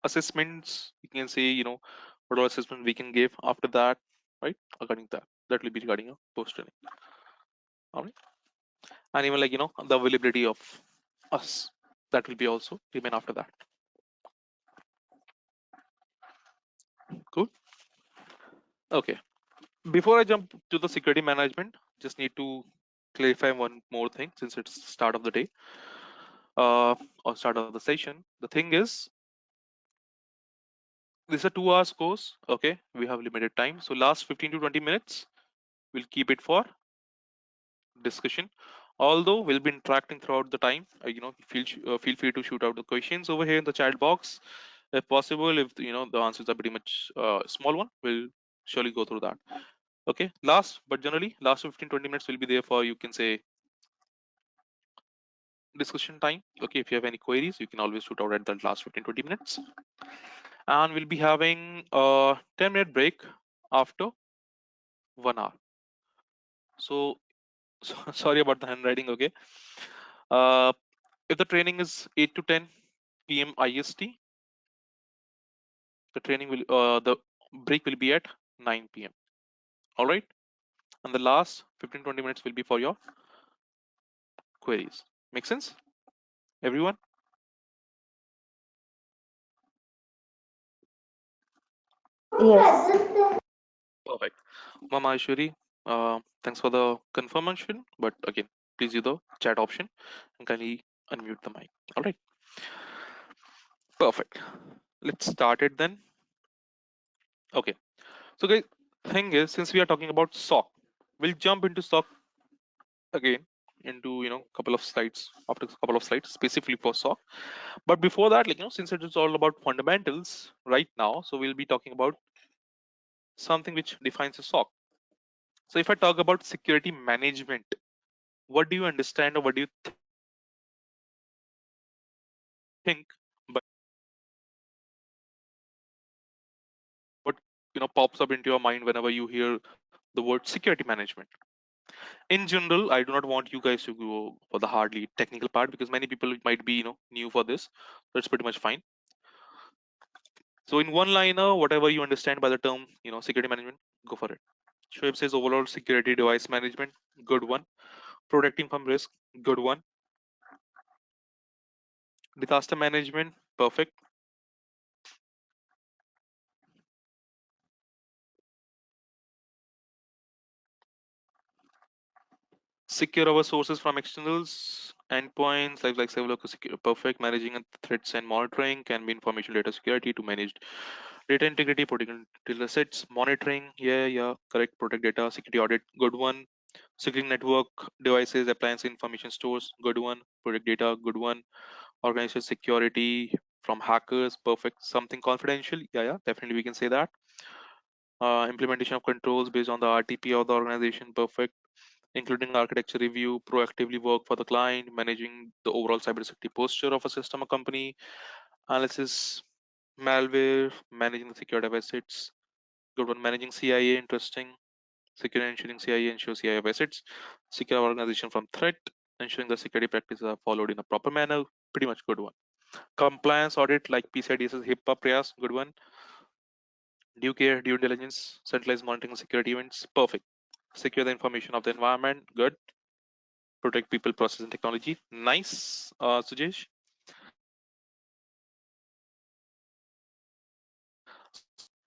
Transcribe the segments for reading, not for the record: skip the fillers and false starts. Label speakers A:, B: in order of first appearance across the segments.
A: assessments, you can say, what all assessment we can give after that, right? According to that, that will be regarding a post training. All right. And even like, the availability of us, that will be also remain after that. Cool. Okay. Before I jump to the security management, just need to clarify one more thing since it's start of the day, or start of the session. The thing is, this is a 2 hours course. Okay, we have limited time, so last 15 to 20 minutes we'll keep it for discussion. Although we'll be interacting throughout the time, feel free to shoot out the questions over here in the chat box if possible. If the answers are pretty much small one, we'll surely go through that. Okay, but generally last 15-20 minutes will be there for, you can say, discussion time. Okay, if you have any queries, you can always shoot out at the last 15-20 minutes, and we'll be having a 10-minute break after 1 hour. So, sorry about the handwriting. Okay, uh, if the training is 8 to 10 p.m. IST, the break will be at 9 p.m. All right, and the last 15-20 minutes will be for your queries. Make sense, everyone?
B: Yes.
A: Perfect. Mama Aishwari, thanks for the confirmation. But again, please use the chat option and kindly unmute the mic. All right. Perfect. Let's start it then. Okay. So, guys, thing is, since we are talking about SOC, we'll jump into SOC again into couple of slides, after a couple of slides specifically for SOC. But before that, since it is all about fundamentals right now, so we'll be talking about something which defines a SOC. So if I talk about security management, what do you understand or what do you think by security management? What pops up into your mind whenever you hear the word security management? In general, I do not want you guys to go for the hardly technical part because many people might be new for this. That's pretty much fine. So in one liner, whatever you understand by the term security management, go for it. Shoaib says overall security device management, good one. Protecting from risk, good one. Disaster management, perfect. Secure our sources from externals, endpoints, like several secure, perfect. Managing threats and monitoring can be information data security to manage data integrity, protecting data sets, monitoring. Yeah, correct. Protect data, security audit, good one. Securing network devices, appliance information stores, good one. Protect data, good one. Organization security from hackers, perfect. Something confidential, yeah, definitely we can say that. Implementation of controls based on the RTP of the organization, perfect, including architecture review, proactively work for the client, managing the overall cybersecurity posture of a system or company, analysis, malware, managing the security of assets, good one. Managing CIA, interesting, secure and ensuring CIA ensures CIA of assets, secure our organization from threat, ensuring the security practices are followed in a proper manner, pretty much good one. Compliance audit like PCI DSS, HIPAA, Prayas, good one. Due care, due diligence, centralized monitoring of security events, perfect. Secure the information of the environment, good. Protect people, process, and technology, nice. Sujesh. So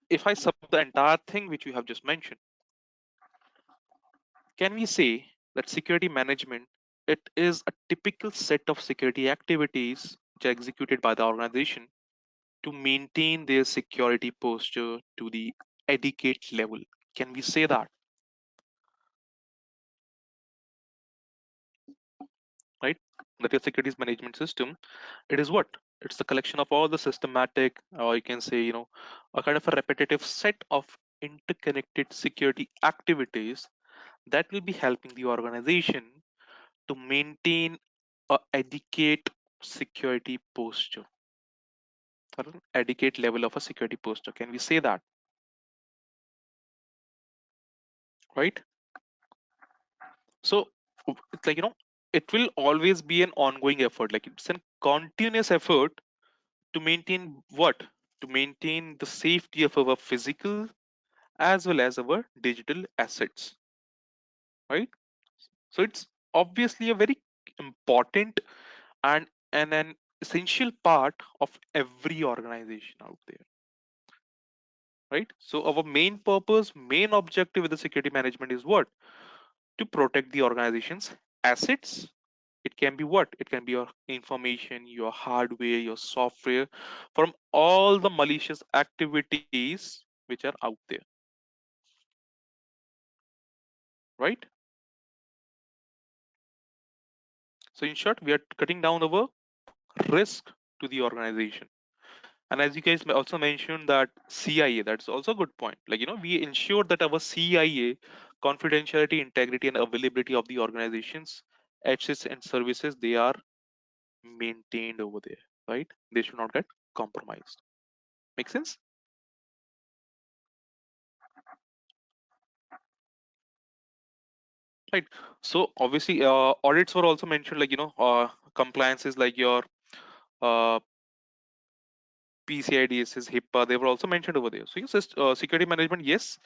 A: if I sum up the entire thing which you have just mentioned, can we say that security management, it is a typical set of security activities which are executed by the organization to maintain their security posture to the adequate level? Can we say that, right? That your securities management system, it is what? It's the collection of all the systematic, or you can say, a kind of a repetitive set of interconnected security activities that will be helping the organization to maintain a adequate security posture, or an adequate level of a security posture. Can we say that, right? So it's like, it will always be an ongoing effort. Like it's a continuous effort to maintain what? to maintain the safety of our physical as well as our digital assets, right? So it's obviously a very important and an essential part of every organization out there, right? So our main purpose, main objective with the security management is what? To protect the organization's assets. It can be what? It can be your information, your hardware, your software from all the malicious activities which are out there, right? So in short, we are cutting down our risk to the organization. And as you guys also mentioned that CIA, that's also a good point. Like, we ensure that our CIA confidentiality, integrity, and availability of the organization's assets and services, they are maintained over there, right? They should not get compromised. Make sense? Right. So obviously, audits were also mentioned, like, compliances like your uh, PCI DSS, HIPAA, they were also mentioned over there. So yes, security management, yes,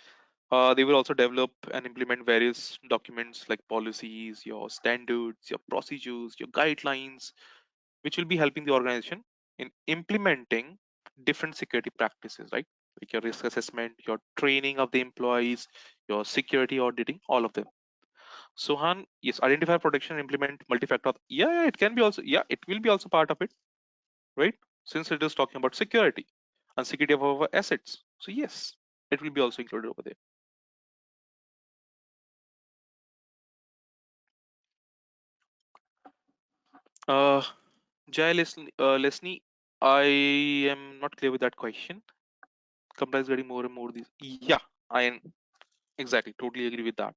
A: they will also develop and implement various documents like policies, your standards, your procedures, your guidelines, which will be helping the organization in implementing different security practices, right? Like your risk assessment, your training of the employees, your security auditing, all of them. Sohan, yes, identify protection, implement multi-factor. Yeah, yeah, it can be also. Yeah, it will be also part of it, right? Since it is talking about security and security of our assets. So yes, it will be also included over there. Uh, Lesney, I am not clear with that question. Compliance getting more and more these. Yeah, I am exactly totally agree with that.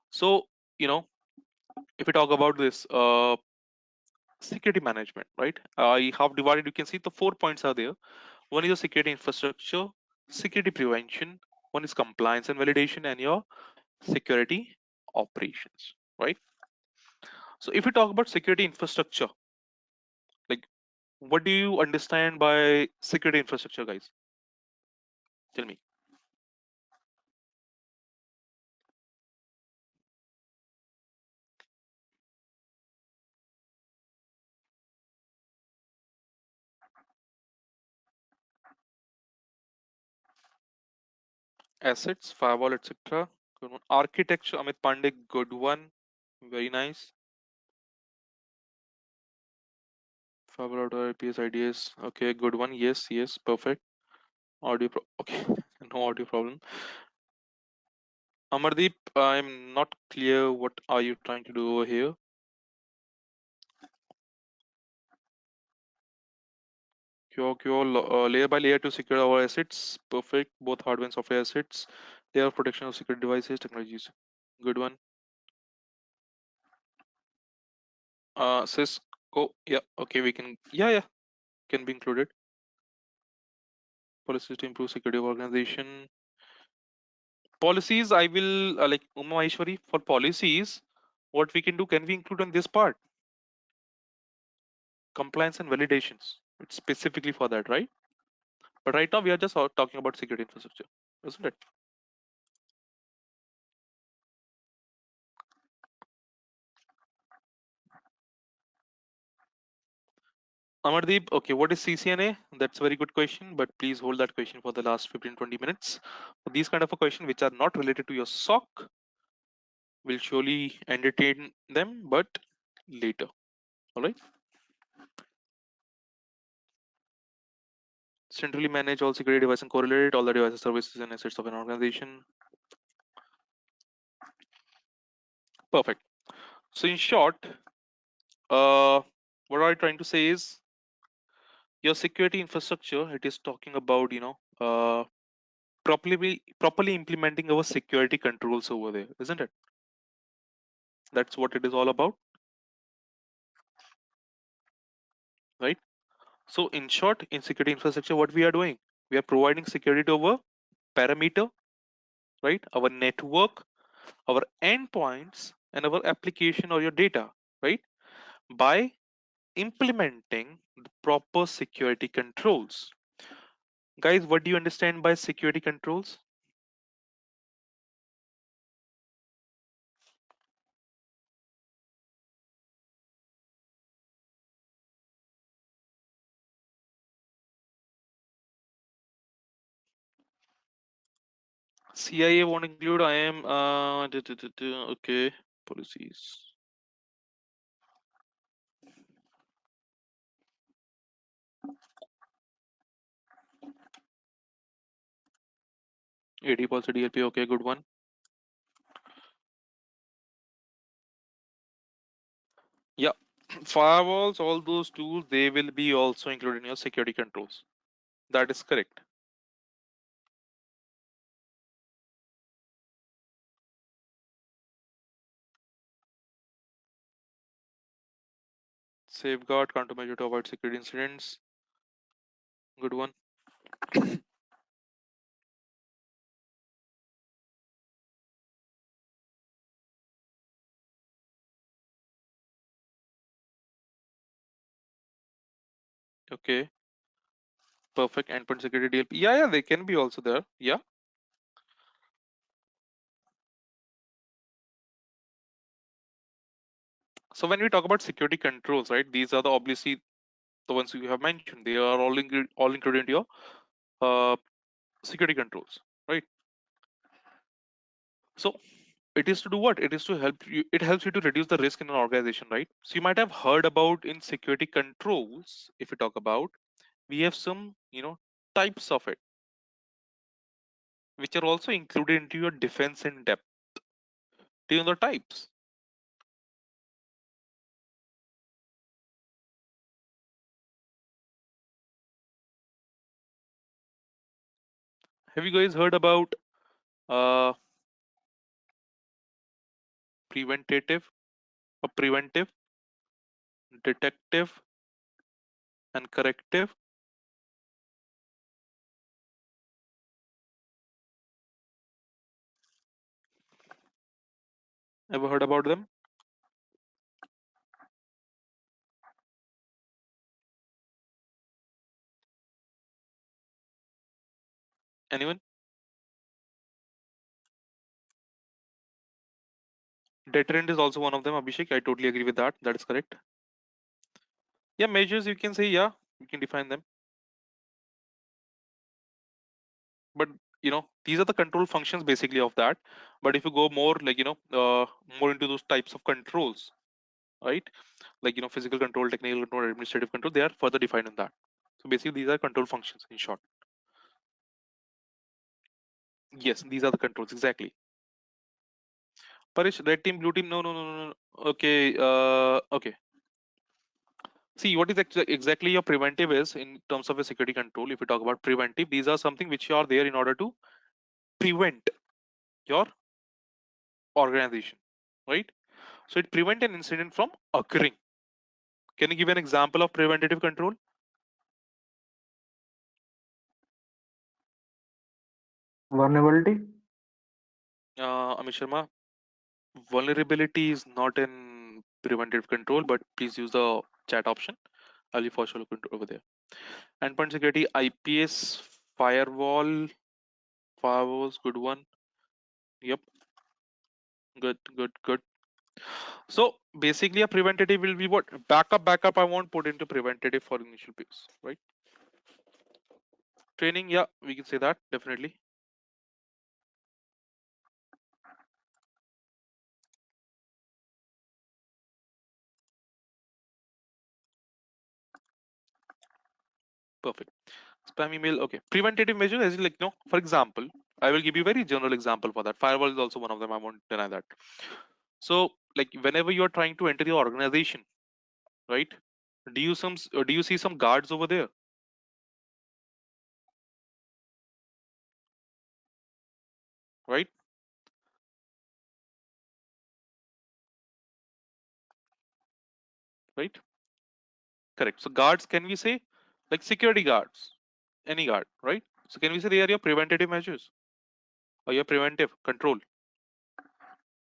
A: So, you know, if we talk about this security management, right? I have divided. You can see the 4 points are there. One is your security infrastructure, security prevention. One is compliance and validation, and your security operations, right? So, if we talk about security infrastructure, like what do you understand by security infrastructure, guys? Tell me. Assets, firewall, etc. Good one. Architecture, Amit Pandey, good one. Very nice. Firewall, router, IPS, IDS. Okay, good one. Yes, yes, perfect. Okay, no audio problem. Amardeep, I'm not clear what are you trying to do over here. Layer by layer to secure our assets. Perfect. Both hardware and software assets. Layer of protection of secret devices, technologies. Good one. Cisco. Yeah. Okay. We can. Yeah. Yeah. Can be included. Policies to improve security of organization. Policies. I will like Uma Maheshwari for policies. What we can do? Can we include on this part? Compliance and validations. It's specifically for that, right? But right now we are just talking about security infrastructure, isn't it? Amardeep, okay, what is CCNA? That's a very good question, but please hold that question for the last 15-20 minutes. These kind of a question which are not related to your SOC will surely entertain them, but later. All right. Centrally manage all security devices and correlate all the devices, services, and assets of an organization. Perfect. So in short, uh, what I'm trying to say is your security infrastructure. It is talking about properly implementing our security controls over there, isn't it? That's what it is all about, right? So in short, in security infrastructure, what we are doing, we are providing security to our parameter, right? Our network, our endpoints, and our application or your data, right? By implementing the proper security controls. Guys, what do you understand by security controls? CIA won't include. I am okay. Policies. 80% DLP. Okay, good one. Yeah. Firewalls, all those tools, they will be also included in your security controls. That is correct. Safeguard, countermeasure to avoid security incidents. Good one. Okay. Perfect. Endpoint security DLP. Yeah, yeah, they can be also there. Yeah. So when we talk about security controls, right? These are the obviously the ones you have mentioned. They are all included in your uh, security controls, right? So it is to do what? It is to help you. It helps you to reduce the risk in an organization, right? So you might have heard about in security controls. If we talk about, we have some, types of it, which are also included into your defense in depth. Do you know the types? Have you guys heard about uh, preventative, or preventive, detective, and corrective? Ever heard about them? Anyone? Deterrent is also one of them, Abhishek. I totally agree with that. That is correct. Yeah, measures you can say, yeah, you can define them. But these are the control functions basically of that. But if you go more like, more into those types of controls, right? Like, physical control, technical control, administrative control, they are further defined in that. So basically, these are control functions in short. Yes, these are the controls exactly. Parish, red team, blue team. No, no, no, no, no. Okay. Okay. See, what is exactly your preventive is in terms of a security control. If you talk about preventive, these are something which are there in order to prevent your organization, right? So it prevent an incident from occurring. Can you give an example of preventative control?
B: Vulnerability.
A: Amit Sharma, vulnerability is not in preventive control, but please use the chat option. I'll be for sure look into over there. Endpoint security, IPS, firewall, firewalls, good one. Yep, good, good, good. So basically, a preventative will be what? Backup, backup. I won't put into preventative for initial use, right? Training, yeah, we can say that definitely. Perfect. Spam email, okay. Preventative measures, as in like, for example, I will give you a very general example for that. Firewall is also one of them. I won't deny that. So, like, whenever you are trying to enter your organization, right? Do you see some guards over there, right? Right? Correct. So guards, can we say like security guards, any guard, right? So can we say they are your preventative measures or your preventive control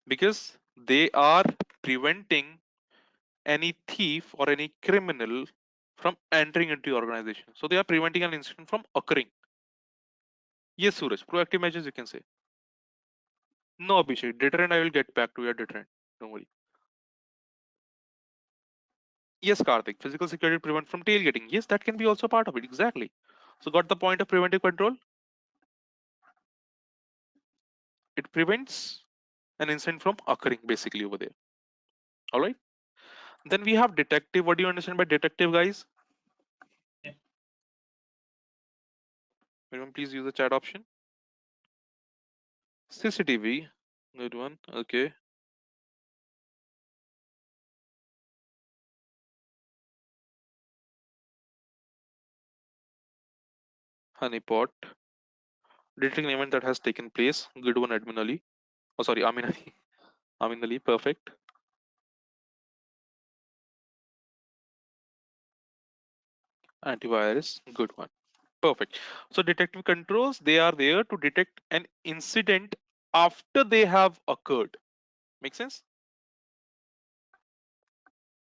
A: because they are preventing any thief or any criminal from entering into your organization. So they are preventing an incident from occurring. Yes, Suraj. Proactive measures you can say. No, Abhishek. Deterrent, I will get back to your deterrent. Don't worry. Yes, Karthik. Physical security prevent from tailgating. Yes, that can be also part of it. Exactly. So got the point of preventive control? It prevents an incident from occurring basically over there. All right. Then we have detective. What do you understand by detective, guys? Everyone, please use the chat option. CCTV. Good one. Okay. Honeypot. Detecting an event that has taken place. Good one, Admin Ali. Oh, sorry, Amin Ali. Amin Ali. Perfect. Antivirus. Good one. Perfect. So detective controls, they are there to detect an incident after they have occurred. Make sense?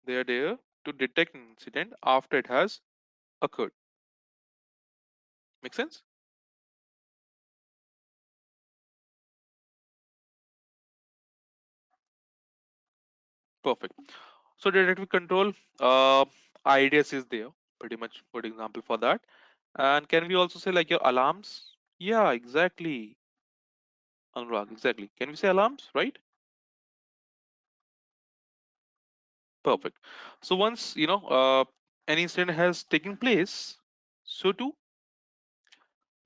A: They are there to detect an incident after it has occurred. Make sense? Perfect. So detective control, uh, IDS is there. Pretty much good example for that. And can we also say like your alarms? Yeah, exactly. Anurag, exactly. Can we say alarms, right? Perfect. So once an incident has taken place, so to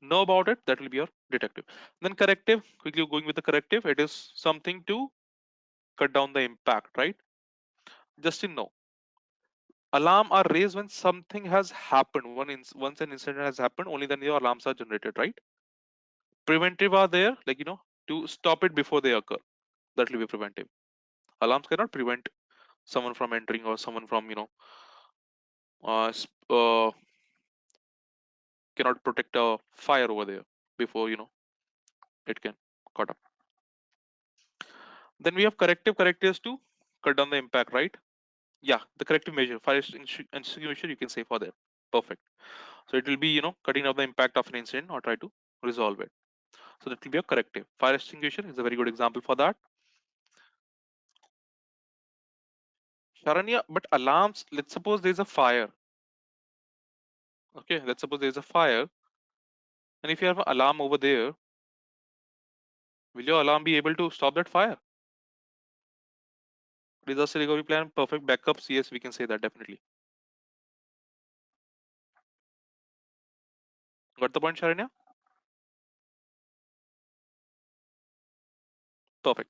A: know about it, that will be your detective. Then corrective, quickly going with the corrective, it is something to cut down the impact, right? Just in know. Alarm are raised when something has happened. Once an incident has happened, only then your alarms are generated, right? Preventive are there, like to stop it before they occur. That will be preventive. Alarms cannot prevent someone from entering or someone from cannot protect a fire over there before it can caught up. Then we have corrective. Correctives to cut down the impact, right? Yeah, the corrective measure, fire extinguisher, you can say for that. Perfect. So it will be cutting down the impact of an incident or try to resolve it. So that will be a corrective. Fire extinguisher is a very good example for that. Sharanya, but alarms, let's suppose there's a fire. Okay, let's suppose there's a fire, and if you have an alarm over there, will your alarm be able to stop that fire? Disaster recovery plan, perfect backups, yes, we can say that definitely. Got the point, Sharanya? Perfect.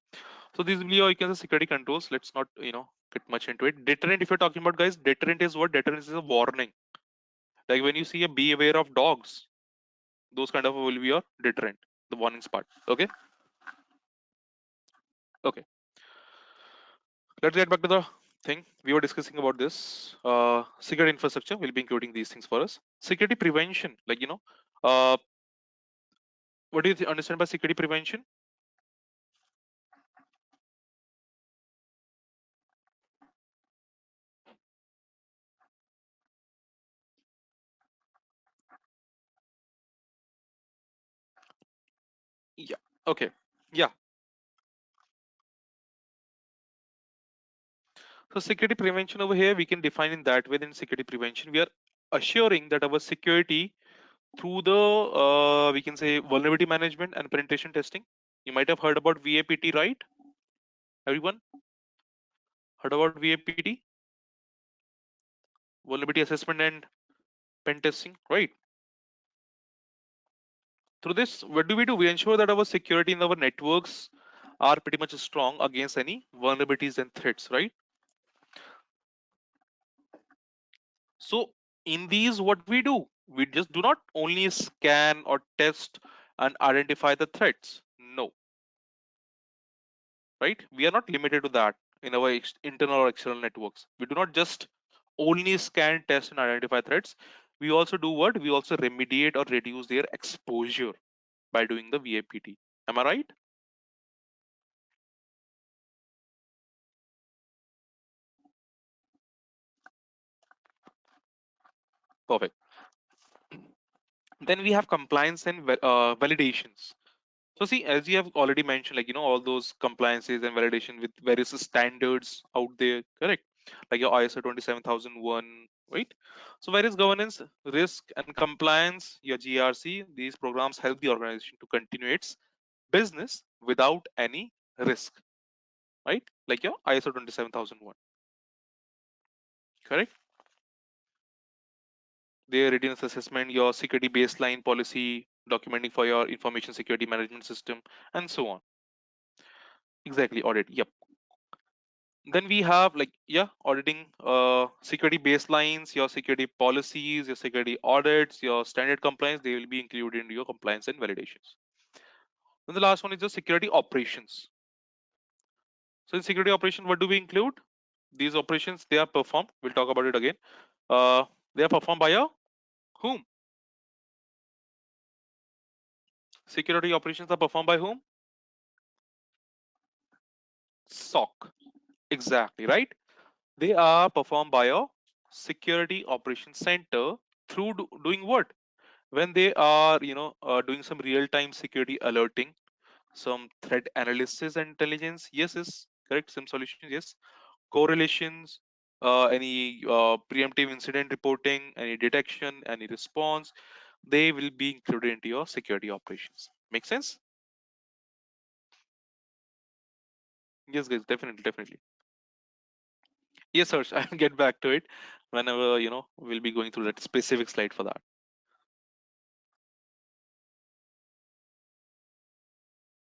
A: So these will be your, you can say, security controls. Let's not get much into it. Deterrent, if you're talking about, guys, deterrent is what? Deterrent is a warning. Like when you see a be aware of dogs, those kind of will be your deterrent, the warnings part. Okay. Okay, let's get back to the thing we were discussing about this. Security infrastructure will be including these things for us. Security prevention, like uh what do you understand by security prevention? Yeah. Okay. Yeah. So security prevention over here, we can define in that way. In security prevention, we are assuring that our security through the we can say vulnerability management and penetration testing. You might have heard about VAPT, right? Everyone heard about VAPT? Vulnerability assessment and pen testing, right? Through this, what do? We ensure that our security in our networks are pretty much strong against any vulnerabilities and threats, right? So in these, what we do, we just do not only scan or test and identify the threats. No, right? We are not limited to that in our internal or external networks. We do not just only scan, test, and identify threats. We also do what? We also remediate or reduce their exposure by doing the VAPT. Am I right? Perfect. Then we have compliance and validations. So see, as you have already mentioned, like all those compliances and validation with various standards out there, correct? Like your ISO 27001, right? So various governance, risk, and compliance, your GRC, these programs help the organization to continue its business without any risk, right? Like your ISO 27001, correct? Their readiness assessment, your security baseline policy, documenting for your information security management system, and so on. Exactly, audit. Yep. Then we have like auditing security baselines, your security policies, your security audits, your standard compliance. They will be included in your compliance and validations. Then the last one is the security operations. So in security operation, what do we include? These operations, they are performed, we'll talk about it again. uh, they are performed by a whom? Security operations are performed by whom? SOC. Exactly, right? They are performed by a security operations center through doing what? When they are doing some real time security alerting, some threat analysis and intelligence, yes, correct, some solutions, yes, correlations, any preemptive incident reporting, any detection, any response, they will be included into your security operations. Make sense? Yes guys, definitely. Yes sir, I'll get back to it whenever we'll be going through that specific slide for that.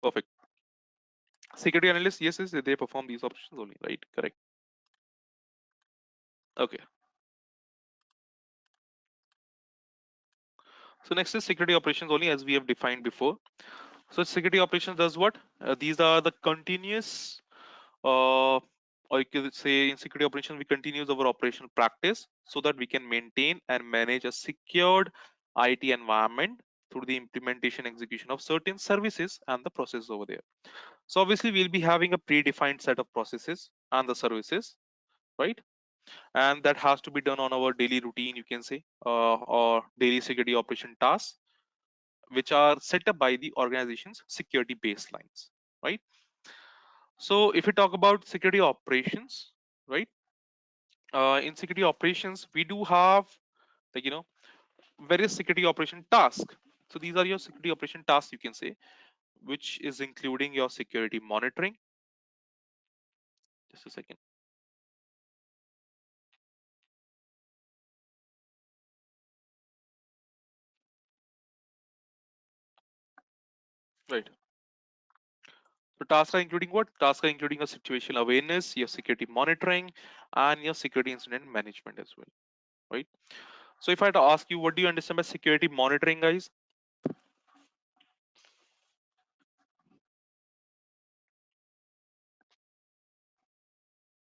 A: Perfect. Security analysts, yes, they perform these operations only, right? Correct. Okay. So next is security operations only, as we have defined before. So security operations does what? These are the continuous, or you could say in security operations, we continues our operational practice so that we can maintain and manage a secured IT environment through the implementation execution of certain services and the processes over there. So obviously we'll be having a predefined set of processes and the services, right? And that has to be done on our daily routine, you can say, or daily security operation tasks, which are set up by the organization's security baselines, right? So if we talk about security operations, right? In security operations, we do have like various security operation tasks. So these are your security operation tasks, you can say, which is including your security monitoring. Just a second, right? So tasks are including what? Tasks are including your situational awareness, your security monitoring, and your security incident management as well, right? So if I had to ask you, what do you understand by security monitoring, guys?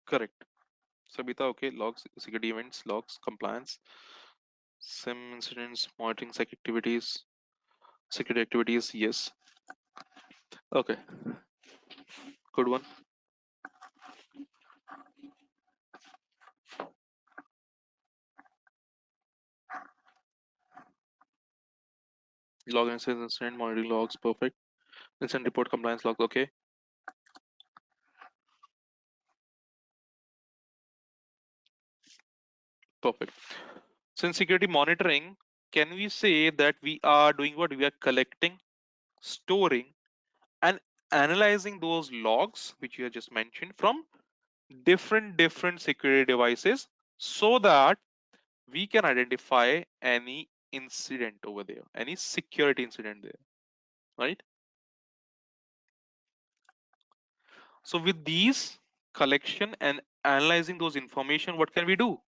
A: Correct. Sabita, okay, logs, security events, logs, compliance, SIM incidents, monitoring security activities, yes. Okay, good one. Log incident, monitoring logs, perfect. Incident report, compliance logs, okay, perfect. So in security monitoring, can we say that we are doing what? We are collecting, storing, and analyzing those logs which you have just mentioned from different security devices so that we can identify any incident over there, any security incident there, right? So with these collection and analyzing those information, what can we do?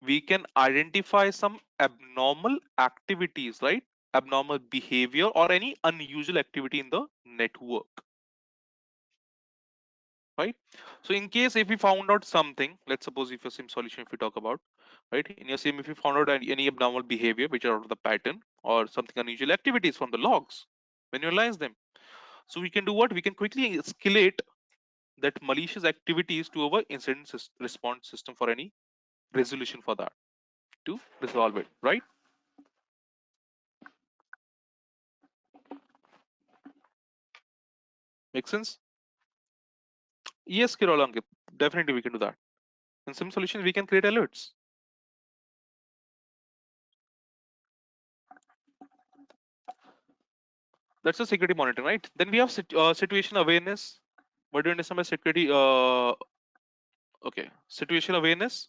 A: We can identify some abnormal activities, right? Abnormal behavior or any unusual activity in the network, right? So in case if we found out something, let's suppose if your SIM solution, if we talk about, right, in your SIM, if you found out any abnormal behavior which are out of the pattern or something unusual activities from the logs, when you analyze them, so we can do what? We can quickly escalate that malicious activities to our incident response system for any resolution for that, to resolve it, right? Make sense? Yes, Kirol Ankit, definitely we can do that. In Sim Solutions, we can create alerts. That's a security monitoring, right? Then we have situation awareness. What do you understand by security? Okay, situation awareness.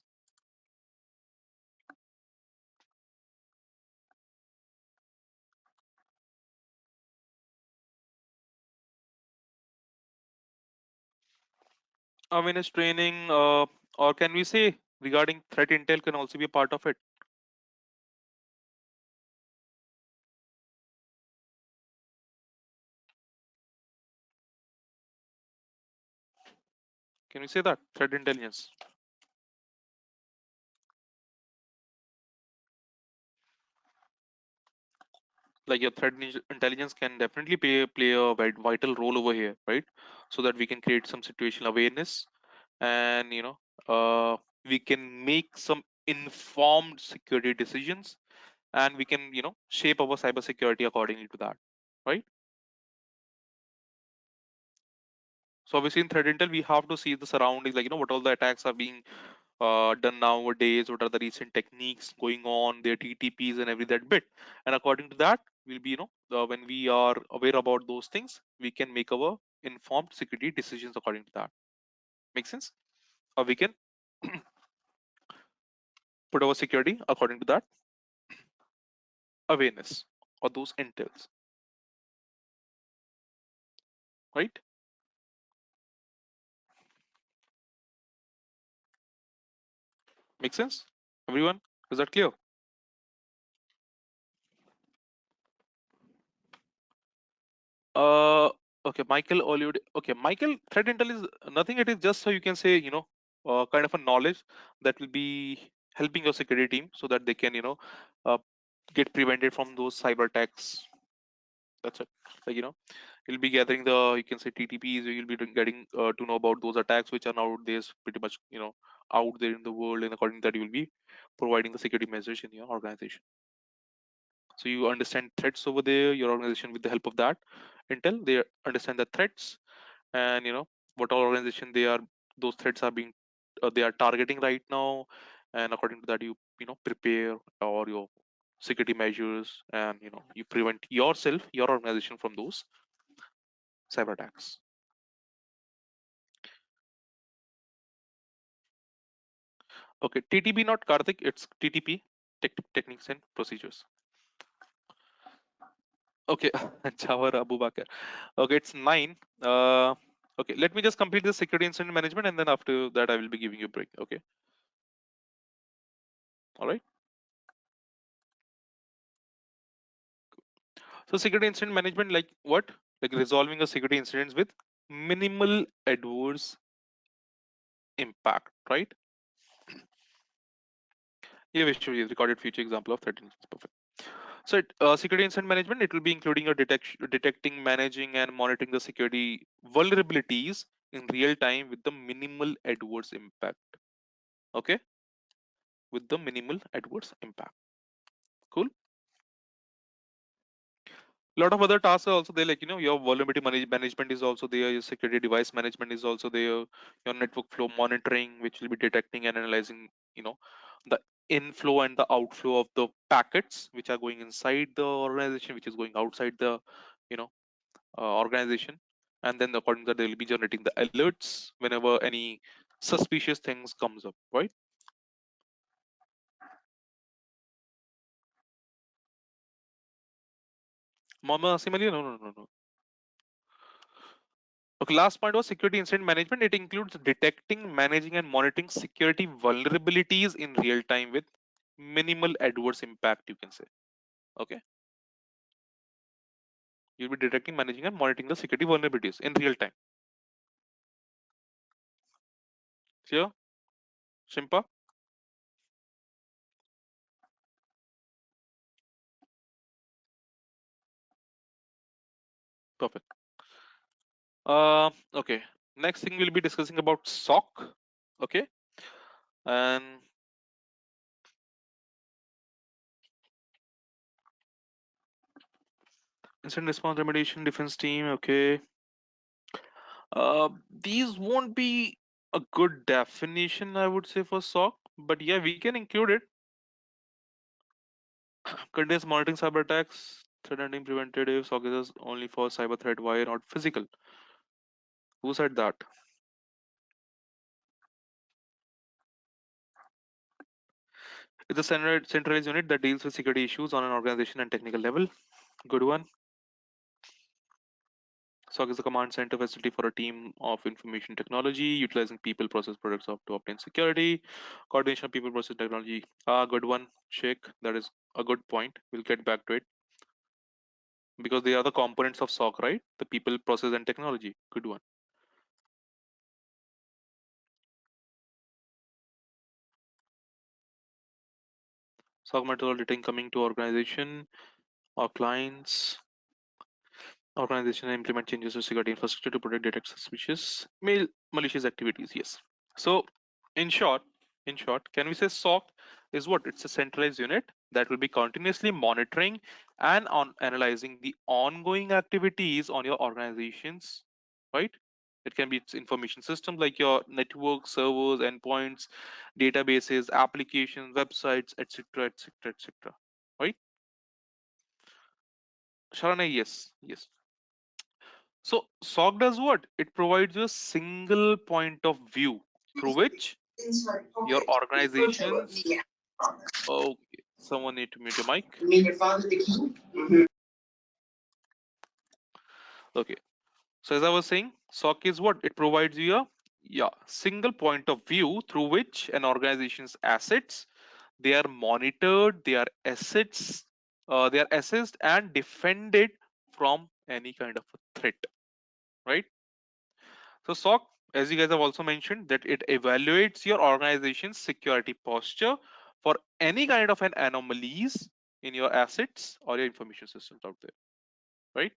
A: Awareness training, or can we say regarding threat intel can also be a part of it? Can we say that threat intelligence? Like your intelligence can definitely play a vital role over here, right? So that we can create some situational awareness, and we can make some informed security decisions, and we can shape our cybersecurity accordingly to that, right? So obviously in threat intel we have to see the surroundings, like what all the attacks are being done nowadays, what are the recent techniques going on, their TTPs and every that bit. And according to that, we'll be, when we are aware about those things, we can make our informed security decisions according to that. Make sense? Or we can put our security according to that awareness or those intels, right? Make sense? Everyone? Is that clear? Uh, okay, Michael Oliud. Okay, Michael, threat intel is nothing. It is just so you can say, kind of a knowledge that will be helping your security team so that they can, uh, get prevented from those cyber attacks. That's it. Like, you'll be gathering the, you can say TTPs. You'll be getting to know about those attacks which are nowadays pretty much, out there in the world, and according to that, you will be providing the security measures in your organization. So you understand threats over there. Your organization, with the help of that intel, they understand the threats, and what all organization they are, those threats are being they are targeting right now, and according to that you prepare or your security measures, and you prevent yourself, your organization, from those cyber attacks. Okay, TTP, not Karthik, it's TTP, techniques and procedures. Okay. Jawar Abu Bakr. Okay, it's 9. Okay, let me just complete the security incident management, and then after that I will be giving you a break. Okay, all right. So security incident management, like what? Like resolving a security incidents with minimal adverse impact, right? Yeah, we show you recorded future example of 13 instance. Perfect. So security incident management, it will be including your detecting, managing, and monitoring the security vulnerabilities in real time with the minimal adverse impact. Okay, with the minimal adverse impact. Cool. Lot of other tasks are also there, like your vulnerability management is also there, your security device management is also there, your network flow monitoring, which will be detecting and analyzing the inflow and the outflow of the packets which are going inside the organization, which is going outside the you know organization. And then according to that, they will be generating the alerts whenever any suspicious things comes up, right? Mama Asim Ali? No, no, no, no. Okay, last point was security incident management. It includes detecting, managing, and monitoring security vulnerabilities in real time with minimal adverse impact, you can say. Okay, you'll be detecting, managing, and monitoring the security vulnerabilities in real time. Clear? Shimpa? Perfect. Okay. Next thing we'll be discussing about SOC. Okay, and incident response remediation defense team. Okay, These won't be a good definition, I would say, for SOC, but yeah, we can include it. Continuous monitoring cyber attacks, threat hunting preventative, SOC is only for cyber threat, why not physical? Who said that? It's a centralized unit that deals with security issues on an organization and technical level. Good one. SOC is a command center facility for a team of information technology, utilizing people, process, products to obtain security. Coordination of people, process, technology. Ah, good one, Sheikh. That is a good point. We'll get back to it because they are the components of SOC, right? The people, process, and technology. Good one. SOC methodology coming to organization or clients. Organization implement changes to security infrastructure to protect data suspicious malicious activities. Yes. So, in short, can we say SOC is what? It's a centralized unit that will be continuously monitoring and on analyzing the ongoing activities on your organizations, right? It can be its information systems like your network, servers, endpoints, databases, applications, websites, etc., etc., etc. Right? Sharana, yes, yes. So SOC does what? It provides you a single point of view through which your organizations. Okay, someone need to mute your mic. Okay, so as I was saying, SOC is what? It provides you a single point of view through which an organization's assets they are monitored, they are assessed and defended from any kind of a threat, right? So SOC, as you guys have also mentioned, that it evaluates your organization's security posture for any kind of an anomalies in your assets or your information systems out there, right?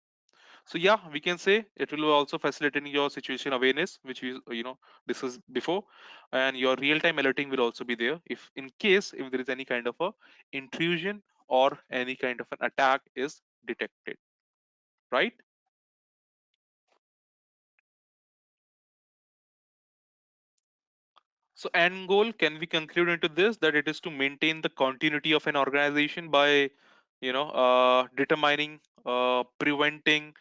A: So yeah, we can say it will also facilitate your situation awareness, which we discussed before, and your real-time alerting will also be there if in case if there is any kind of a intrusion or any kind of an attack is detected, right? So end goal can we conclude into this that it is to maintain the continuity of an organization by determining, preventing,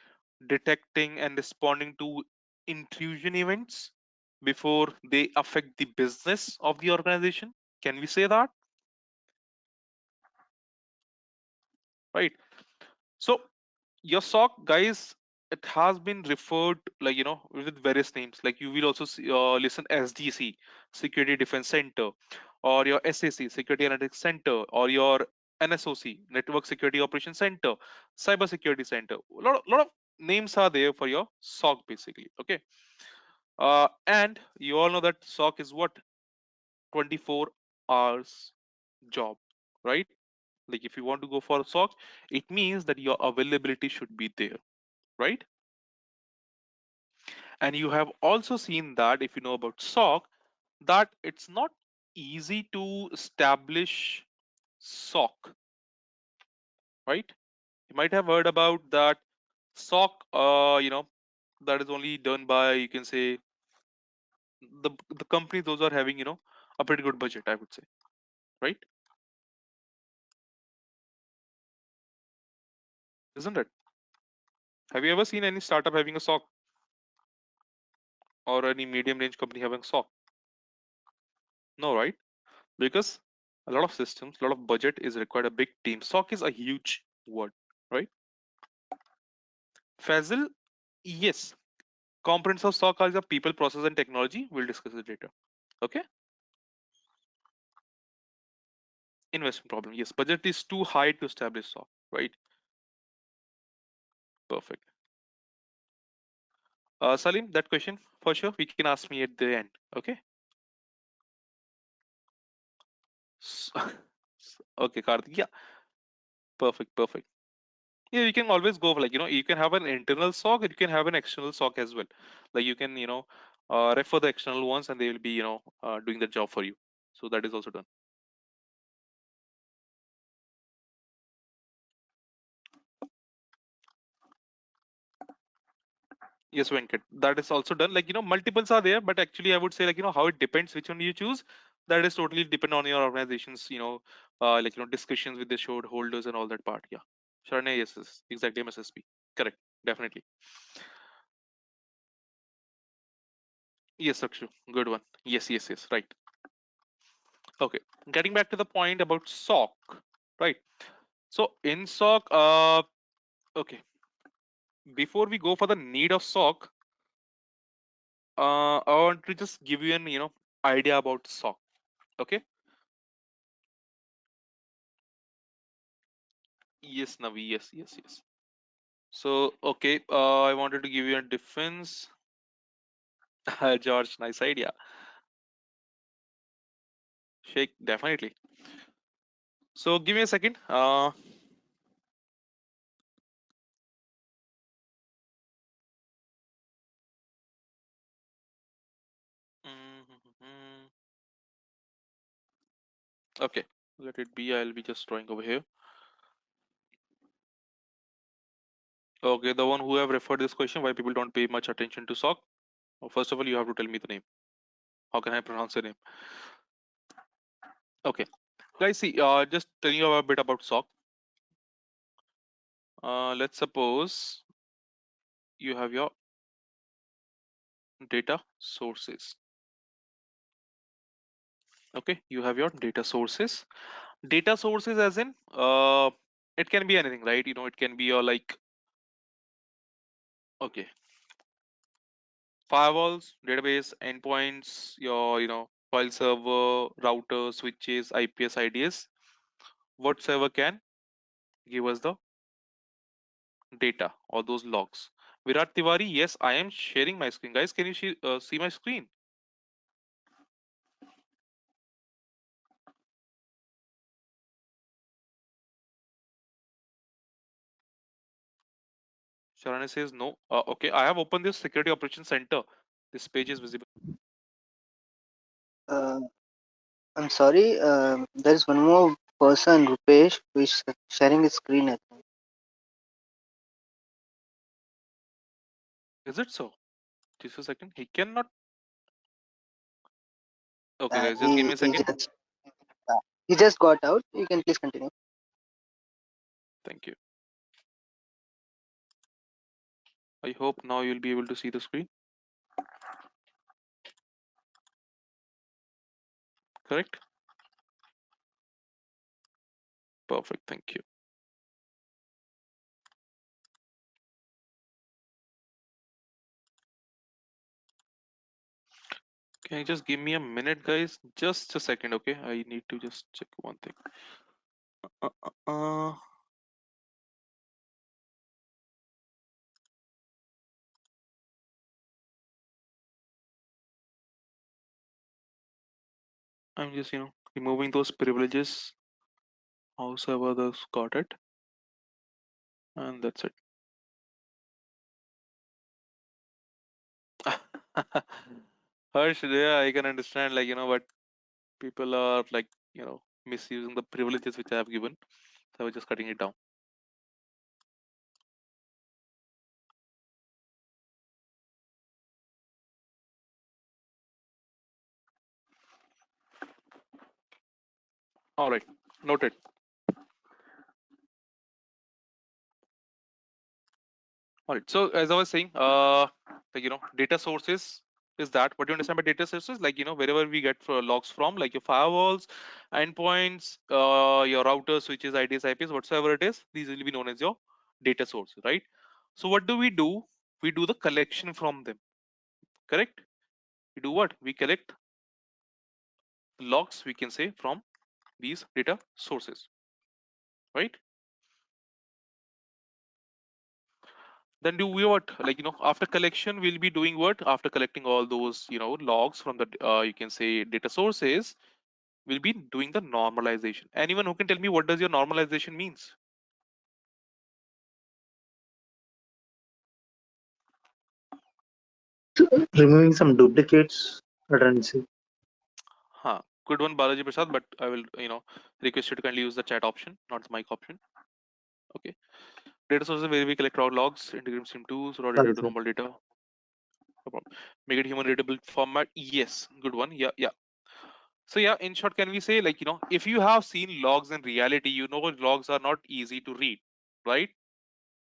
A: detecting and responding to intrusion events before they affect the business of the organization. Can we say that? Right. So your SOC, guys, it has been referred like with various names. Like you will also listen SDC, Security Defense Center, or your SAC, Security Analytics Center, or your NSOC, Network Security Operations Center, Cyber Security Center. A lot of names are there for your SOC basically. Okay. And you all know that SOC is what? 24 hours job, right? Like if you want to go for a SOC, it means that your availability should be there, right? And you have also seen that if you know about SOC, that it's not easy to establish SOC, right? You might have heard about that SOC, that is only done by, you can say, the company those are having, a pretty good budget, I would say, right? Isn't it? Have you ever seen any startup having a SOC or any medium range company having SOC? No, right? Because a lot of systems, a lot of budget is required, a big team. SOC is a huge word, right? Fazil, yes. Components of SOC are the people, process, and technology. We'll discuss it later. Okay. Investment problem. Yes, budget is too high to establish SOC, right? Perfect. Salim, that question for sure we can ask me at the end. Okay. S- okay, Karthik. Yeah, perfect, perfect. Yeah, you can always go for like you can have an internal SOC and you can have an external SOC as well. Like you can refer the external ones and they will be doing the job for you. So that is also done. Yes, Venkat. That is also done. Like, multiples are there, but actually, I would say, like, how it depends which one you choose. That is totally depend on your organization's, discussions with the shareholders and all that part. Yeah. Sharanya, yes, yes, exactly. MSSP. Correct. Definitely. Yes, Akshu. Good one. Yes, yes, yes. Right. Okay. Getting back to the point about SOC. Right. So in SOC, okay. Before we go for the need of SOC, I want to just give you an, idea about SOC. Okay. Yes, Navi. Yes, yes, yes. So, okay, I wanted to give you a defense. George, nice idea. Shake, definitely. So, give me a second. Mhm. Okay, let it be. I'll be just drawing over here. Okay, the one who have referred this question, why people don't pay much attention to SOC. First of all, you have to tell me the name. How can I pronounce the name? Okay, guys, see, just telling you a bit about SOC. Let's suppose you have your data sources. Okay, you have your data sources. Data sources as in it can be anything, right? It can be your like, okay, firewalls, database, endpoints, your file server, router, switches, IPS, IDS, whatsoever can give us the data or those logs. Virat Tiwari, yes, I am sharing my screen. Guys, can you see my screen? Sharana says no. Okay, I have opened this security operations center. This page is visible.
C: Uh, I'm sorry. There is one more person, Rupesh, who is sharing his screen. I think.
A: Is it so? Just a second, he cannot. Okay, guys, just give me a
C: He
A: second.
C: just he just got out. You can please continue.
A: Thank you. I hope now you'll be able to see the screen. Correct? Perfect. Thank you. Can you just give me a minute, guys? Just a second, okay? I need to just check one thing. Uh, I'm just, removing those privileges. Howsoever those got it, and that's it. Harsh, yeah, I can understand, like, but people are like, misusing the privileges which I have given. So I was just cutting it down. All right, noted. All right. So as I was saying, data sources is that what do you understand by data sources? Like, wherever we get logs from, like your firewalls, endpoints, your routers, switches, IDs, IPs, whatsoever it is, these will be known as your data sources, right? So what do? We do the collection from them, correct? We do what? We collect logs, we can say, from these data sources, right? Then do we what? Like, after collection, we'll be doing what? After collecting all those, logs from the, you can say, data sources, we'll be doing the normalization. Anyone who can tell me what does your normalization means?
B: Removing some duplicates, redundancy.
A: Huh. Good one, Balaji Prasad, but I will, request you to kindly use the chat option, not the mic option. Okay. Data sources where we collect raw logs, integrate SIM tools, raw data
B: Sorry,
A: to
B: sir.
A: normal data. No problem. Make it human readable format. Yes, good one. Yeah, yeah. So yeah, in short, can we say like if you have seen logs in reality, logs are not easy to read, right?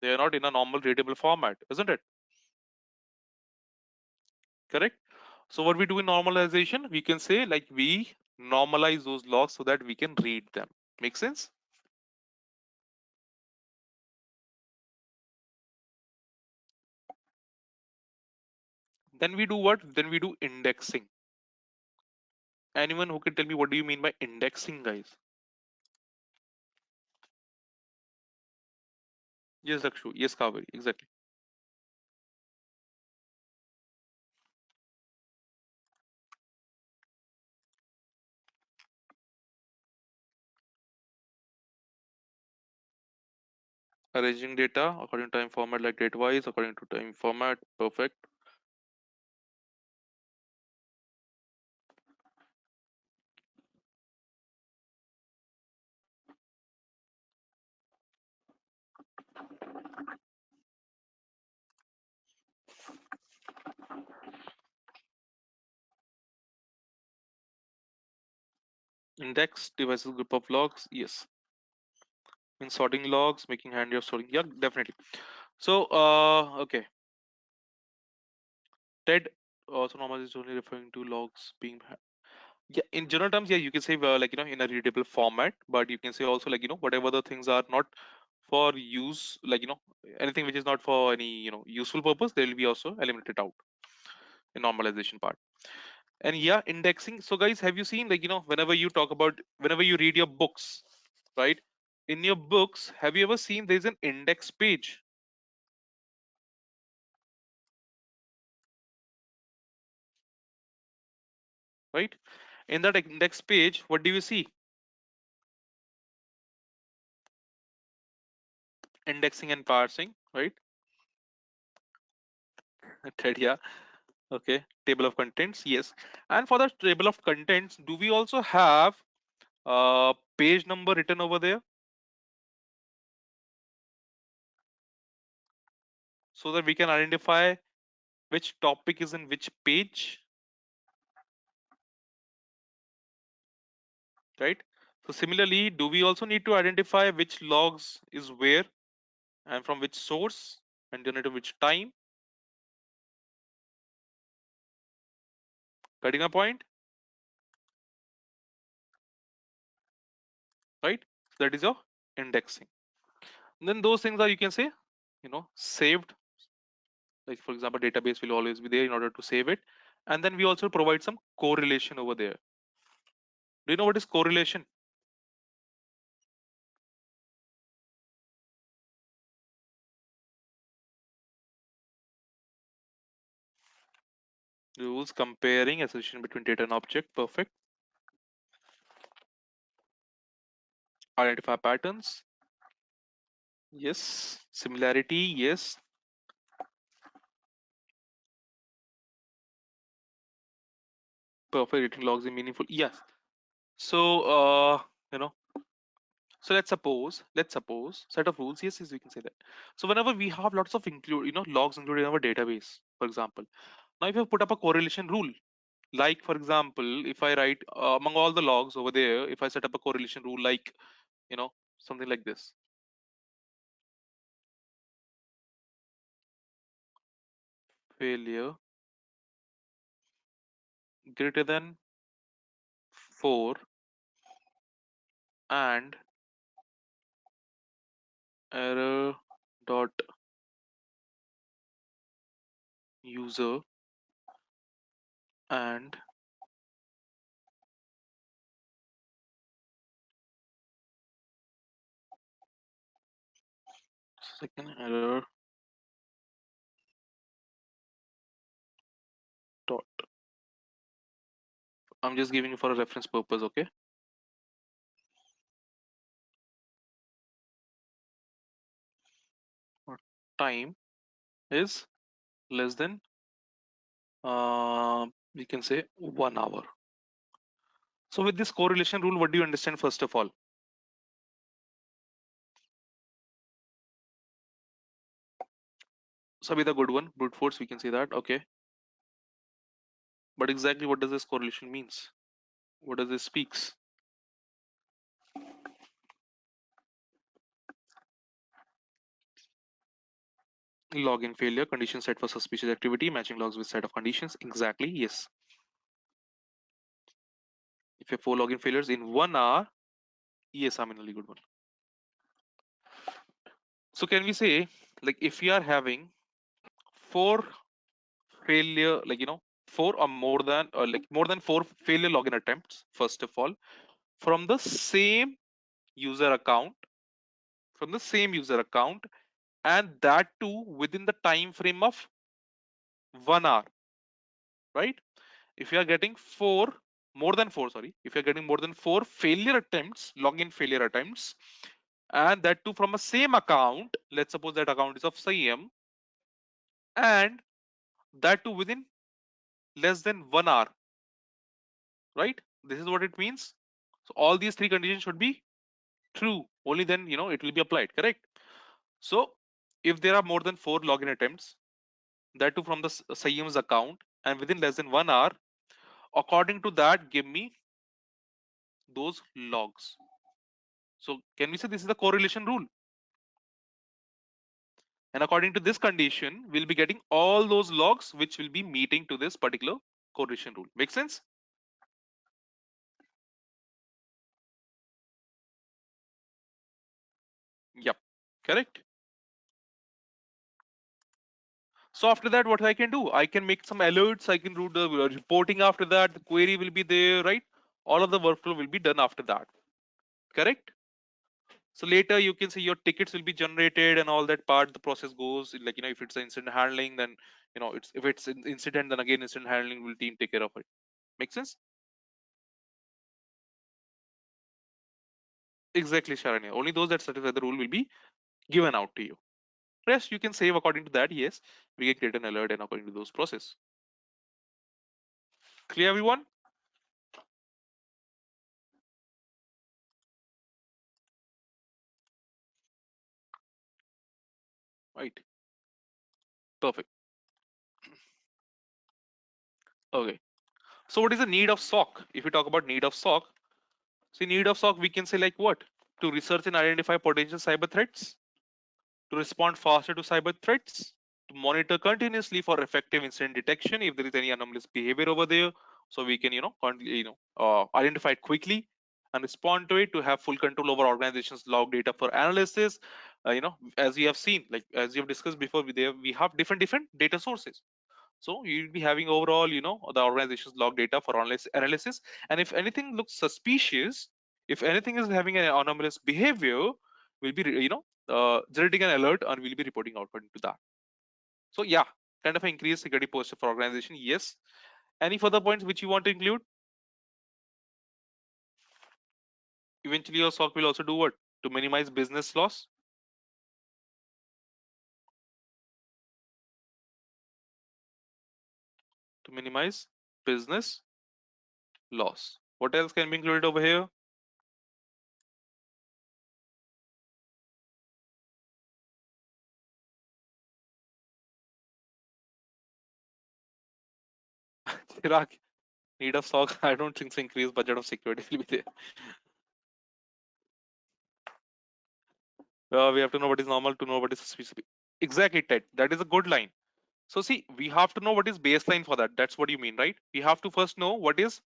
A: They are not in a normal readable format, isn't it? Correct. So what we do in normalization, we can say like we normalize those logs so that we can read them. Make sense? Then we do what? Then we do indexing. Anyone who can tell me what do you mean by indexing, guys? Yes, Dakshu. Yes, Kaveri. Exactly. Arranging data according to time format like date-wise, according to time format. Perfect. Index devices group of logs. Yes. In sorting logs, making handy of sorting. Yeah, definitely. So, okay. TED also normally is only referring to logs being yeah, in general terms, yeah, you can say like in a readable format, but you can say also like whatever the things are not for use, like anything which is not for any useful purpose, they will be also eliminated out in normalization part. And yeah, indexing. So guys, have you seen like whenever you read your books, right? In your books, have you ever seen there's an index page, right? In that index page, what do you see? Indexing and parsing, right? TED, yeah. Okay, table of contents, yes. And for the table of contents, do we also have page number written over there so that we can identify which topic is in which page, right? So similarly, do we also need to identify which logs is where and from which source and then at which time? Getting a point, right? That is your indexing. And then those things are, you can say, saved. Like for example, database will always be there in order to save it. And then we also provide some correlation over there. Do you know what is correlation? Rules comparing association between data and object. Perfect. Identify patterns. Yes. Similarity. Yes. Perfect. Written logs in meaningful. Yes. So you know so let's suppose set of rules. Yes, yes, we can say that. So whenever we have lots of logs included in our database, for example, now if you put up a correlation rule, like for example, if I write among all the logs over there, if I set up a correlation rule like something like this: failure greater than 4 and error dot user and second error dot. I'm just giving you for a reference purpose, okay? Or time is less than we can say 1 hour. So with this correlation rule, what do you understand first of all? So with a good one, brute force, we can say that, okay? But exactly what does this correlation means? What does this speaks? Login failure, condition set for suspicious activity, matching logs with set of conditions. Exactly, yes. If you have 4 login failures in 1 hour, yes, I'm in a really good one. So can we say, like, if we are having 4 failure, like, 4 or more than, or like more than 4 failure login attempts, first of all, from the same user account, from the same user account, and that too within the time frame of 1 hour, right? If you are getting 4, more than 4, sorry, if you're getting more than 4 failure attempts, login failure attempts, and that too from a same account, let's suppose that account is of SIEM, and that too within less than 1 hour, right? This is what it means. So all these 3 conditions should be true. Only then, it will be applied, correct? So if there are more than 4 login attempts, that too from the SIEM's account, and within less than 1 hour, according to that, give me those logs. So can we say this is the correlation rule? And according to this condition, we'll be getting all those logs which will be meeting to this particular correlation rule. Make sense? Yep. Correct. So after that, what I can do? I can make some alerts. I can do the reporting after that. The query will be there, right? All of the workflow will be done after that. Correct? So later you can see your tickets will be generated and all that part. The process goes like, if it's incident handling, then it's if it's an incident, then again incident handling will team take care of it. Make sense? Exactly, Sharanya. Only those that satisfy the rule will be given out to you. Rest you can save according to that. Yes, we can create an alert and according to those process. Clear, everyone? Right. Perfect. Okay. So what is the need of SOC? If we talk about need of SOC, see need of SOC, we can say like what? To research and identify potential cyber threats, to respond faster to cyber threats, to monitor continuously for effective incident detection if there is any anomalous behavior over there, so we can identify it quickly and respond to it, to have full control over organizations log data for analysis. As we have seen, like as we have discussed before, we have different data sources. So you'll be having overall, the organization's log data for analysis. And if anything looks suspicious, if anything is having an anomalous behavior, we'll be, generating an alert and we'll be reporting out according to that. So yeah, kind of increased security posture for organization. Yes. Any further points which you want to include? Eventually, your SOC will also do what? To minimize business loss. To minimize business loss. What else can be included over here? Chirag, need of SOC. I don't think so. Increased budget of security will be there. We have to know what is normal to know what is specific. Exactly, Ted. That is a good line. So see, we have to know what is baseline for that. That's what you mean, right? We have to first know what is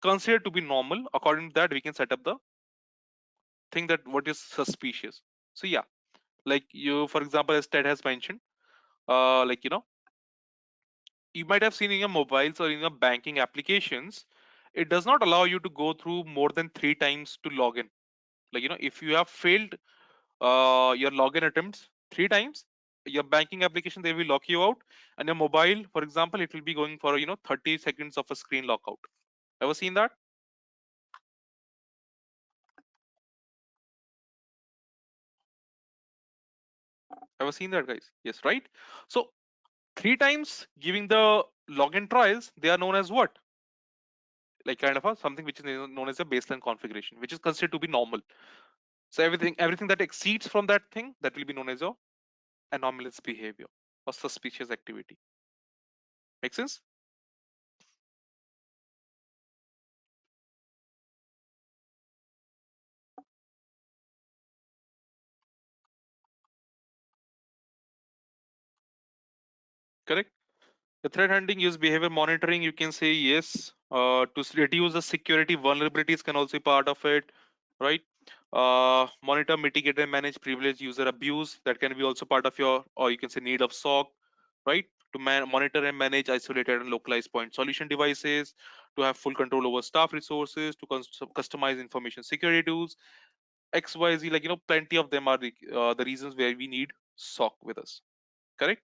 A: considered to be normal. According to that, we can set up the thing that what is suspicious. So yeah, like you, for example, as Ted has mentioned, like you might have seen in your mobiles or in your banking applications, it does not allow you to go through more than 3 times to log in. Like if you have failed your login attempts 3 times, your banking application they will lock you out, and your mobile, for example, it will be going for 30 seconds of a screen lockout. Ever seen that? Ever seen that, guys? Yes, right. So 3 times giving the login trials, they are known as what? Like kind of something which is known as a baseline configuration, which is considered to be normal. So everything that exceeds from that thing, that will be known as a anomalous behavior or suspicious activity. Make sense? correct? The threat hunting use behavior monitoring. You can say yes. To reduce the security vulnerabilities can also be part of it, right? Monitor, mitigate, and manage privilege user abuse. That can be also part of your, or you can say need of SOC, right? To monitor and manage isolated and localized point solution devices. To have full control over staff resources. To customize information security tools. XYZ, like plenty of them are the reasons where we need SOC with us. Correct,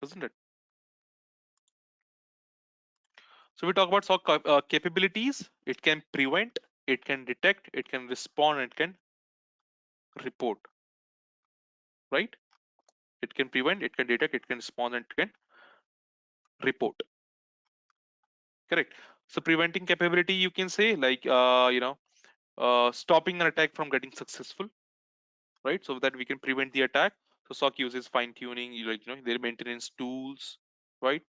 A: isn't it? So we talk about SOC capabilities. It can prevent, it can detect, it can respond, it can report. Right? It can prevent, it can detect, it can respond, and it can report. Correct. So preventing capability, you can say like stopping an attack from getting successful. Right? So that we can prevent the attack. So SOC uses fine tuning, their maintenance tools. Right?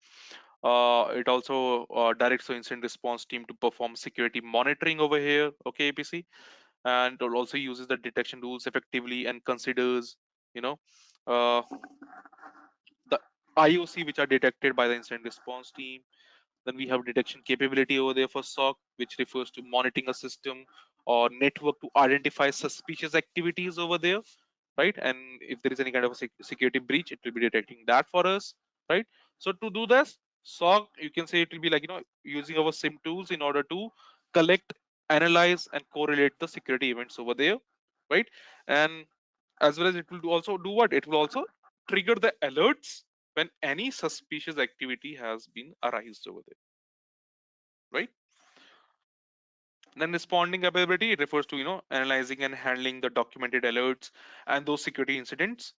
A: It also directs the incident response team to perform security monitoring over here. Okay, APC, and it also uses the detection rules effectively and considers, you know, uh, the IOC which are detected by the incident response team. Then we have detection capability over there for SOC, which refers to monitoring a system or network to identify suspicious activities over there, right? And if there is any kind of a security breach, it will be detecting that for us, right? So to do this, SOC, you can say it will be like using our SIM tools in order to collect, analyze, and correlate the security events over there, right? And as well as it will also do what? It will also trigger the alerts when any suspicious activity has been arised over there, right? Then responding capability, it refers to analyzing and handling the documented alerts and those security incidents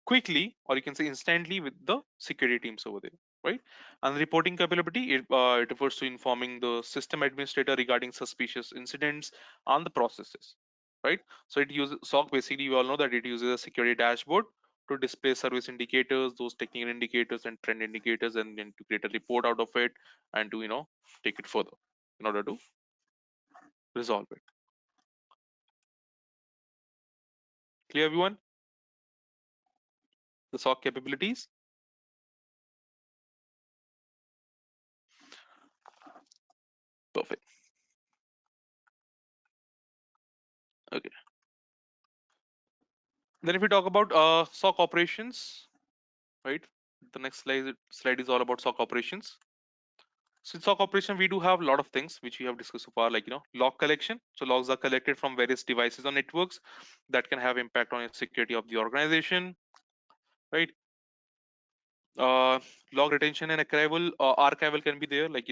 A: quickly, or you can say instantly, with the security teams over there, right? And reporting capability, it refers to informing the system administrator regarding suspicious incidents and the processes, right? So it uses SOC, basically you all know that it uses a security dashboard to display service indicators, those technical indicators and trend indicators, and then to create a report out of it and to take it further in order to resolve it. Clear, everyone? The SOC capabilities. Perfect. Okay. Then if we talk about SOC operations, right? The next slide is all about SOC operations. So in SOC operation, we do have a lot of things which we have discussed so far, like log collection. So logs are collected from various devices or networks that can have impact on the security of the organization, right? Uh, Log retention and archival can be there, like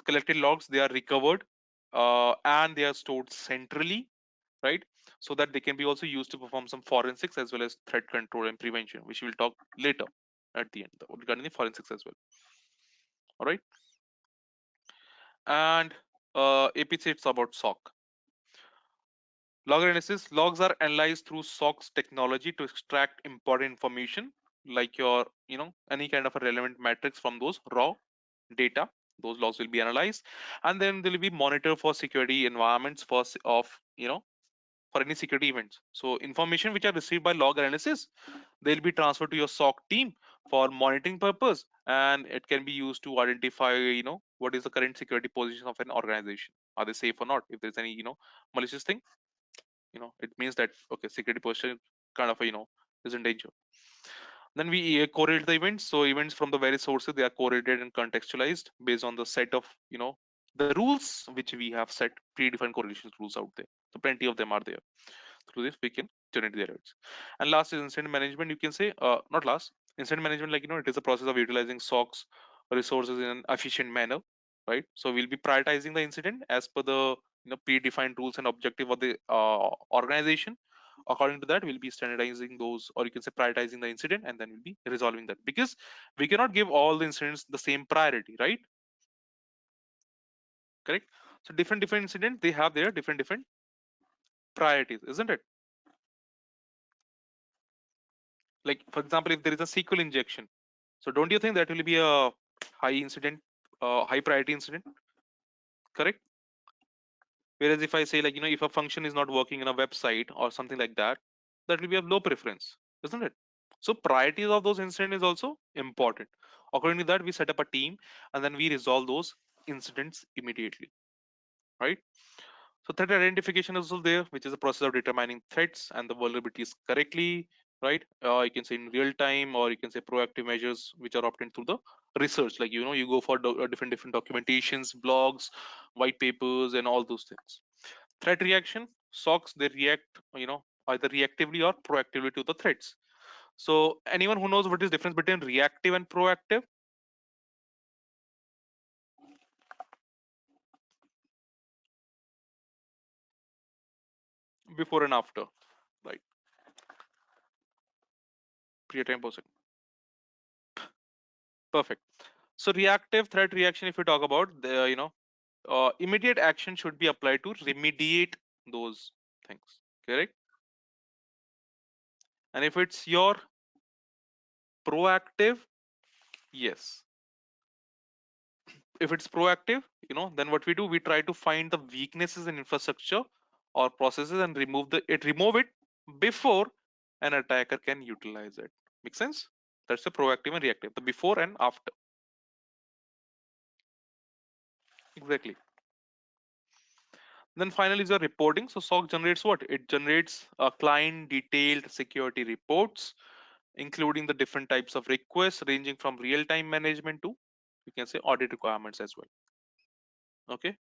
A: collected logs, they are recovered and they are stored centrally, right? So that they can be also used to perform some forensics as well as threat control and prevention, which we'll talk later at the end regarding the forensics as well. All right. And APC, it's about SOC. Log analysis. Logs are analyzed through SOC's technology to extract important information like your, any kind of a relevant metrics from those raw data. Those logs will be analyzed, and then they will be monitored for security environments for any security events. So information which are received by log analysis, they'll be transferred to your SOC team for monitoring purpose, and it can be used to identify, what is the current security position of an organization. Are they safe or not? If there's any, malicious thing, it means that okay, security position kind of is in danger. Then we correlate the events. So events from the various sources, they are correlated and contextualized based on the set of the rules which we have set, predefined correlation rules out there. So plenty of them are there. Through this we can generate the alerts. And last is incident management. You can say not last, incident management, like it is a process of utilizing SOCs resources in an efficient manner, right? So we'll be prioritizing the incident as per the predefined rules and objective of the organization. According to that, we'll be standardizing those, or you can say prioritizing the incident, and then we'll be resolving that, because we cannot give all the incidents the same priority, right? Correct. So different incidents, they have their different priorities, isn't it? Like for example, if there is a SQL injection, so don't you think that will be a high priority incident? Correct. Whereas if I say, like if a function is not working in a website or something like that, that will be of low preference. isn't it? So priorities of those incidents is also important. According to that, we set up a team and then we resolve those incidents immediately, right? So threat identification is also there, which is a process of determining threats and the vulnerabilities correctly, right? You can say in real time, or you can say proactive measures which are obtained through the research. Like you go for different documentations, blogs, white papers, and all those things. Threat reaction, SOCs, they react, either reactively or proactively to the threats. So anyone who knows what is difference between reactive and proactive? Before and after, right? Pre-time post. Perfect. So reactive threat reaction, if we talk about the, immediate action should be applied to remediate those things, correct? And if it's your proactive, yes. If it's proactive, then what we do, we try to find the weaknesses in infrastructure or processes and remove it before an attacker can utilize it. Make sense? That's the proactive and reactive, the before and after. Exactly. Then finally is your reporting. So SOC generates what? It generates client detailed security reports, including the different types of requests ranging from real-time management to, you can say, audit requirements as well. Okay.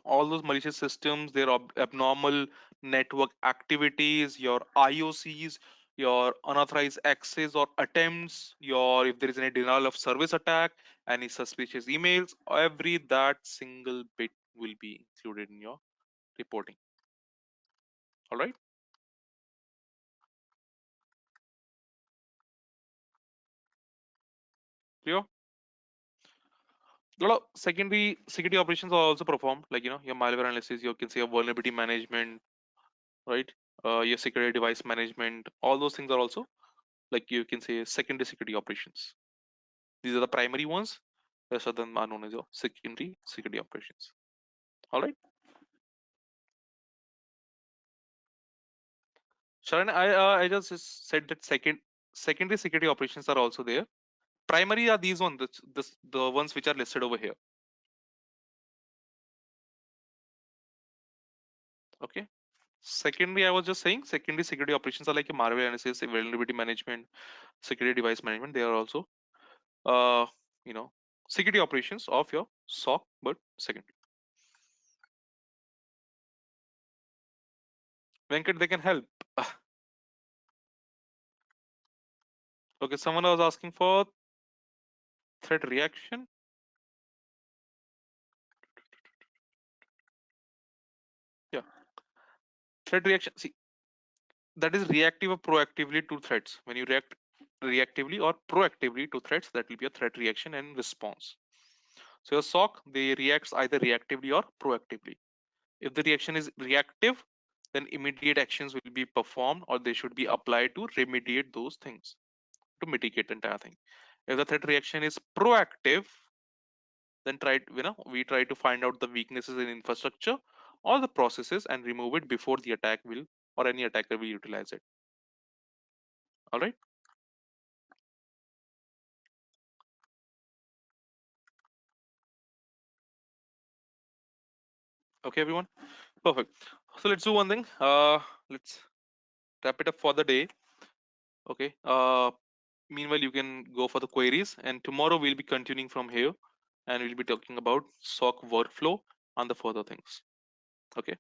A: All those malicious systems, their abnormal network activities, your IOCs, your unauthorized access or attempts, your if there is any denial of service attack, any suspicious emails, every that single bit will be included in your reporting. All right. Clear? A lot of secondary security operations are also performed, like your malware analysis, you can say your vulnerability management, right? Your security device management, all those things are also, like, you can say, secondary security operations. These are the primary ones. Rest of them are known as your secondary security operations. All right. Sharon, I just said that secondary security operations are also there. Primary are these ones, the ones which are listed over here. Okay. Secondary, I was just saying, secondary security operations are like your malware analysis, vulnerability management, security device management. They are also, uh, you know, security operations of your SOC, but secondary. Venkat, they can help. Okay, someone was asking for threat reaction. Yeah, threat reaction. See, that is reactive or proactively to threats. When you react reactively or proactively to threats, that will be a threat reaction and response. So your SOC, they reacts either reactively or proactively. If the reaction is reactive, then immediate actions will be performed or they should be applied to remediate those things, to mitigate the entire thing. If the threat reaction is proactive, then we try to find out the weaknesses in infrastructure or the processes and remove it before the attack will or any attacker will utilize it. All right. Okay, everyone. Perfect. So let's do one thing. Let's wrap it up for the day. Okay. Meanwhile, you can go for the queries, and tomorrow we'll be continuing from here, and we'll be talking about SOC workflow and the further things. Okay.